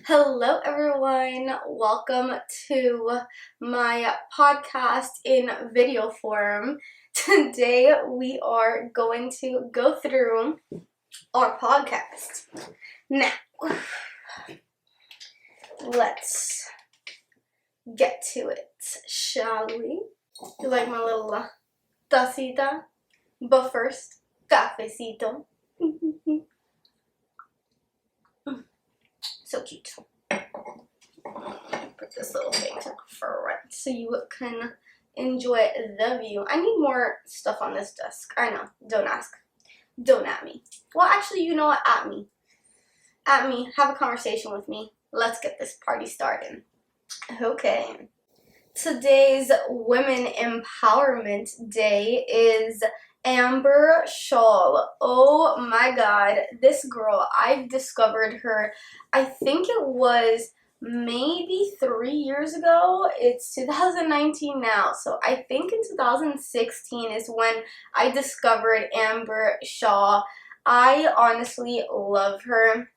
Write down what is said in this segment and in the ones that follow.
Hello everyone, welcome to my podcast in video form. Today we are going to go through our podcast. Now, let's get to it, shall we? You like my little tacita? But first, cafecito. So cute. Put this little thing to the front so you can enjoy the view. I need more stuff on this desk. I know. Don't ask. Don't at me. Well, actually, you know what? At me. At me. Have a conversation with me. Let's get this party started. Okay. Today's Women Empowerment Day is Amber Scholl. Oh my god, this girl, I've discovered her, I think it was maybe 3 years ago. It's 2019 now, so I think in 2016 is when I discovered Amber Scholl. I honestly love her.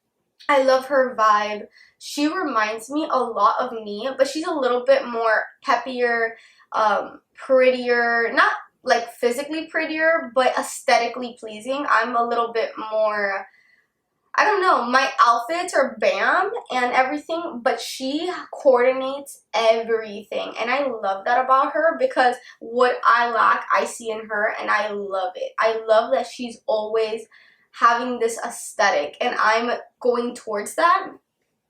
I love her vibe. She reminds me a lot of me, but she's a little bit more peppier, prettier, not like physically prettier, but aesthetically pleasing. I'm a little bit more, I don't know, my outfits are bam and everything, but she coordinates everything. And I love that about her because what I lack, I see in her, and I love it. I love that she's always having this aesthetic, and I'm going towards that.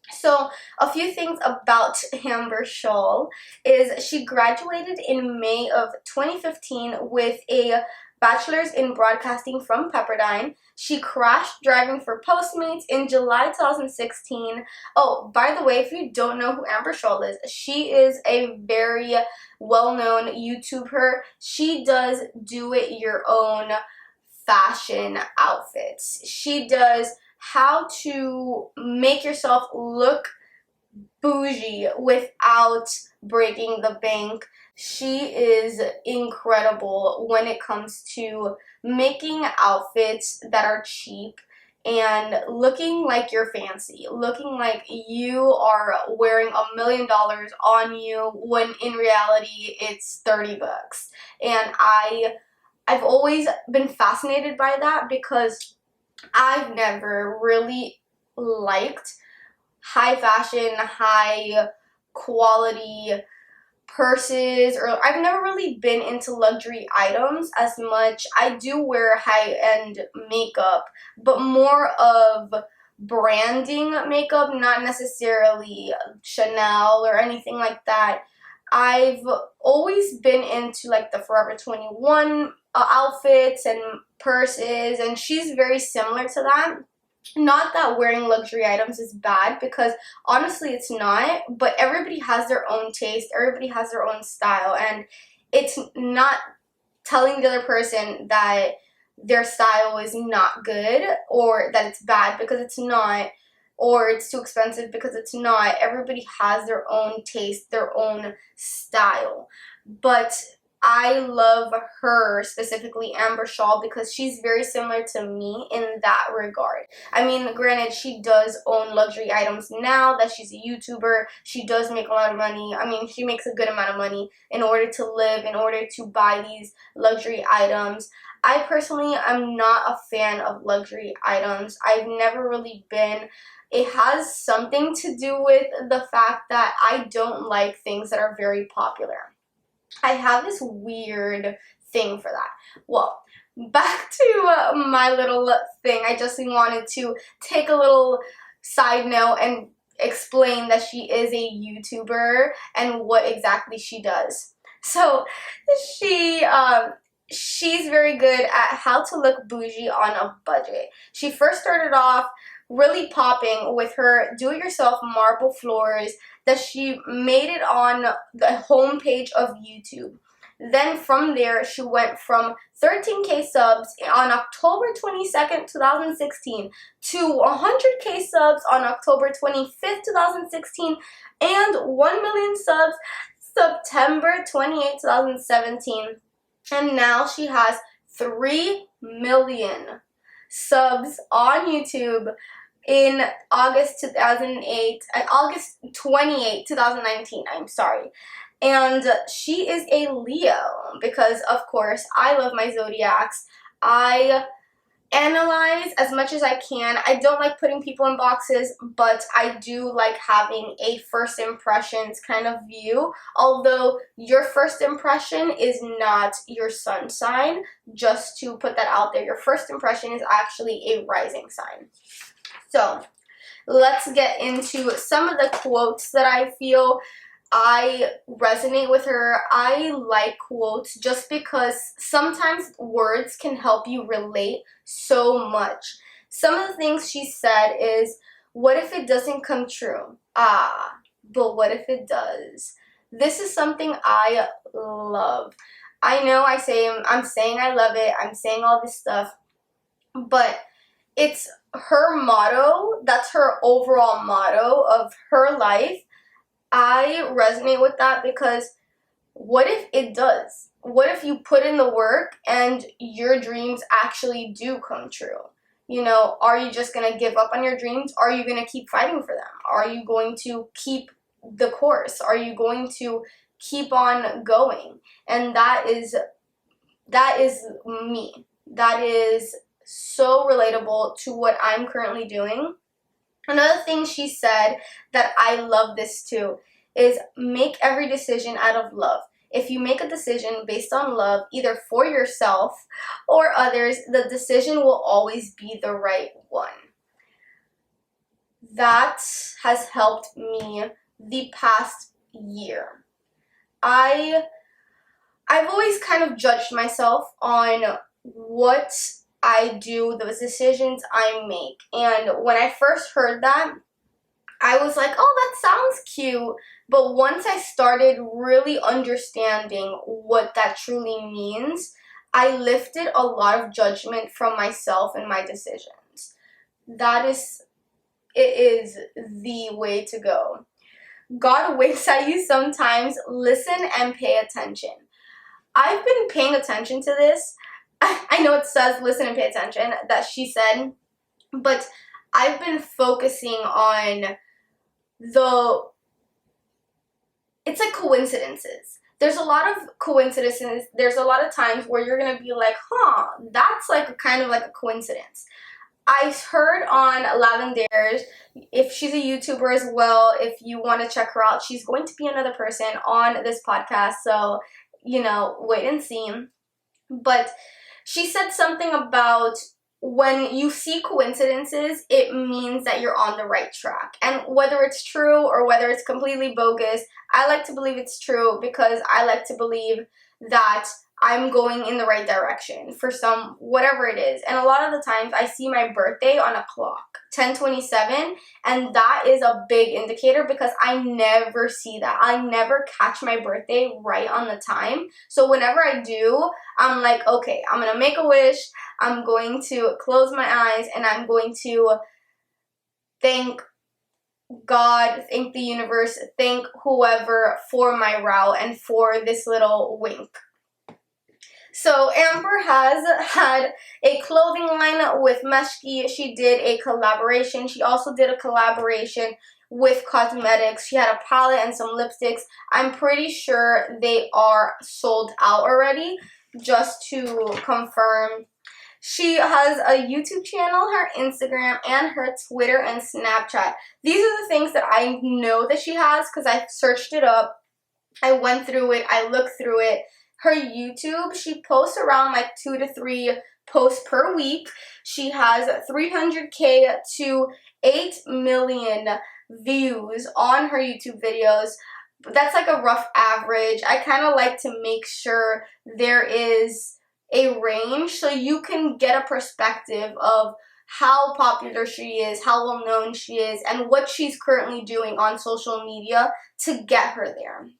So a few things about Amber Scholl is she graduated in May of 2015 with a bachelor's in broadcasting from Pepperdine. She crashed driving for Postmates in July 2016. Oh, by the way, if you don't know who Amber Scholl is, she is a very well-known YouTuber. She does do it your own fashion outfits. She does how to make yourself look bougie without breaking the bank. She is incredible when it comes to making outfits that are cheap and looking like you're fancy, looking like you are wearing $1 million on you when in reality it's $30. And I've always been fascinated by that because I've never really liked high fashion, high quality purses, or I've never really been into luxury items as much. I do wear high-end makeup, but more of branding makeup, not necessarily Chanel or anything like that. I've always been into like the Forever 21 outfits and purses, and she's very similar to that. Not that wearing luxury items is bad, because honestly it's not, but everybody has their own taste, everybody has their own style, and it's not telling the other person that their style is not good or that it's bad, because it's not, or it's too expensive, because it's not. Everybody has their own taste, their own style. But I love her, specifically Amber Scholl, because she's very similar to me in that regard. I mean, granted, she does own luxury items now that she's a YouTuber. She does make a lot of money. I mean, she makes a good amount of money in order to live, in order to buy these luxury items. I personally am not a fan of luxury items. I've never really been. It has something to do with the fact that I don't like things that are very popular. I have this weird thing for that. Well, back to my little thing. I just wanted to take a little side note and explain that she is a YouTuber and what exactly she does. So she's very good at how to look bougie on a budget. She first started off really popping with her do-it-yourself marble floors that she made it on the homepage of YouTube. Then from there, she went from 13K subs on October 22nd, 2016 to 100K subs on October 25th, 2016 and 1 million subs September 28th, 2017. And now she has 3 million subs on YouTube in August 2008, August 28, 2019, I'm sorry. And she is a Leo because, of course, I love my zodiacs. I analyze as much as I can. I don't like putting people in boxes, but I do like having a first impressions kind of view. Although your first impression is not your sun sign, just to put that out there. Your first impression is actually a rising sign. So let's get into some of the quotes that I feel I resonate with her. I like quotes just because sometimes words can help you relate so much. Some of the things she said is, what if it doesn't come true? But what if it does? This is something I love. I know I'm saying I love it. I'm saying all this stuff, but it's her motto. That's her overall motto of her life. I resonate with that because what if it does? What if you put in the work and your dreams actually do come true? You know, are you just going to give up on your dreams? Are you going to keep fighting for them? Are you going to keep the course? Are you going to keep on going? And that is me. That is so relatable to what I'm currently doing. Another thing she said that I love this too is make every decision out of love. If you make a decision based on love, either for yourself or others, the decision will always be the right one. That has helped me the past year. I've always kind of judged myself on what I do, the decisions I make. And when I first heard that, I was like, oh, that sounds cute. But once I started really understanding what that truly means, I lifted a lot of judgment from myself and my decisions. It is the way to go. God winks at you sometimes. Listen and pay attention. I've been paying attention to this. I know it says listen and pay attention, that she said, but I've been focusing on it's like coincidences. There's a lot of coincidences. There's a lot of times where you're going to be like, that's like kind of like a coincidence. I heard on Lavender's, if she's a YouTuber as well, if you want to check her out, she's going to be another person on this podcast. So, wait and see. But she said something about when you see coincidences, it means that you're on the right track. And whether it's true or whether it's completely bogus, I like to believe it's true because I like to believe that I'm going in the right direction for whatever it is. And a lot of the times I see my birthday on a clock, 10:27, and that is a big indicator because I never see that. I never catch my birthday right on the time. So whenever I do, I'm like, okay, I'm going to make a wish. I'm going to close my eyes and I'm going to thank God, thank the universe, thank whoever for my route and for this little wink. So Amber has had a clothing line with Meshki. She did a collaboration. She also did a collaboration with cosmetics. She had a palette and some lipsticks. I'm pretty sure they are sold out already, just to confirm. She has a YouTube channel, her Instagram, and her Twitter and Snapchat. These are the things that I know that she has because I searched it up. I went through it. I looked through it. Her YouTube, she posts around like 2 to 3 posts per week. She has 300K to 8 million views on her YouTube videos. That's like a rough average. I kind of like to make sure there is a range so you can get a perspective of how popular she is, how well known she is, and what she's currently doing on social media to get her there.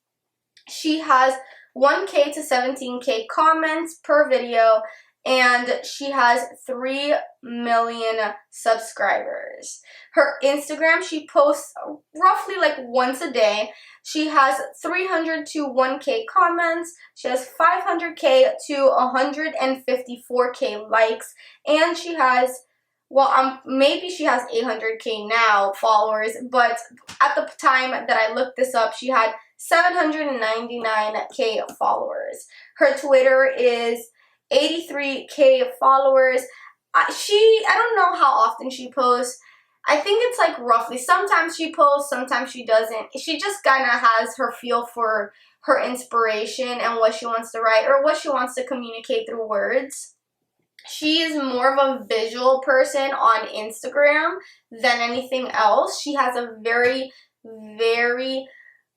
She has 1K to 17K comments per video, and she has 3 million subscribers. Her Instagram, she posts roughly like once a day. She has 300 to 1K comments. She has 500K to 154K likes, and she has well, maybe she has 800K now followers, but at the time that I looked this up, she had 799K followers. Her Twitter is 83K followers. I don't know how often she posts. I think it's like roughly. Sometimes she posts, sometimes she doesn't. She just kind of has her feel for her inspiration and what she wants to write or what she wants to communicate through words. She is more of a visual person on Instagram than anything else. She has a very, very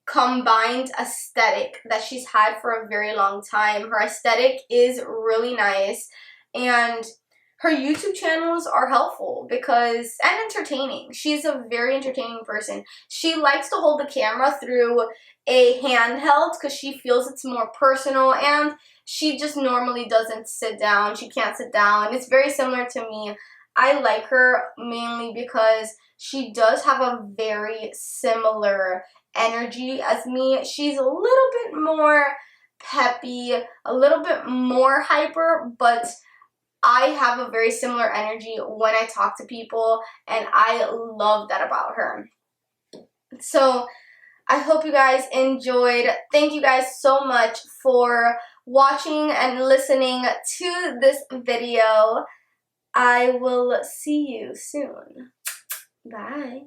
combined aesthetic that she's had for a very long time. Her aesthetic is really nice, and her YouTube channels are helpful and entertaining. She's a very entertaining person. She likes to hold the camera through a handheld because she feels it's more personal, and she just normally doesn't sit down. She can't sit down. It's very similar to me. I like her mainly because she does have a very similar energy as me. She's a little bit more peppy, a little bit more hyper, but I have a very similar energy when I talk to people, and I love that about her. So I hope you guys enjoyed. Thank you guys so much for watching and listening to this video. I will see you soon. Bye.